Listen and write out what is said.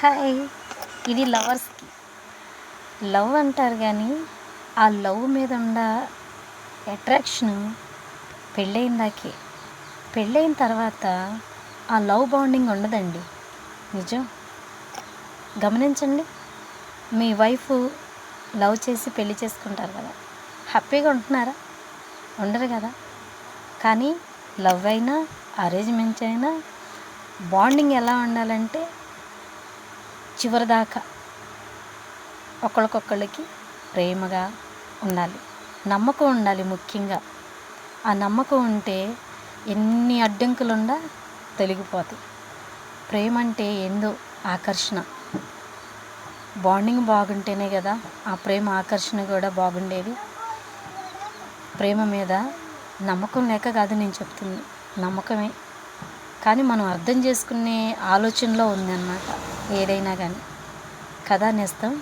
Hi! ఇది లవర్స్‌కి. Love అంటారు గానీ, ఆ లవ్ మీద ఉన్న అట్రాక్షను పెళ్ళయిందాకే. పెళ్ళయిన తర్వాత ఆ లవ్ బాండింగ్ ఉండదండి. నిజం. గమనించండి. మీ వైఫు లవ్ చేసి పెళ్లి చేసుకుంటారు కదా! హ్యాపీగా ఉంటున్నారా? ఉండరు కదా! కానీ లవ్ అయినా, అరేంజ్‌మెంట్స్ అయినా బాండింగ్ ఎలా ఉండాలంటే చివరిదాకా ఒకళ్ళకొకళ్ళకి ప్రేమగా ఉండాలి. నమ్మకం ఉండాలి ముఖ్యంగా. ఆ నమ్మకం ఉంటే ఎన్ని అడ్డంకులున్నా తొలగిపోతాయి. ప్రేమ అంటే ఏందో ఆకర్షణ. బాండింగ్ బాగుంటేనే కదా ఆ ప్రేమ ఆకర్షణ కూడా బాగుండేది. ప్రేమ మీద నమ్మకం లేక కాదు నేను చెప్తుంది. నమ్మకమే. కానీ మనం అర్థం చేసుకునే ఆలోచనలో ఉందన్నమాట ఏదైనా కానీ. కదా నేస్తం?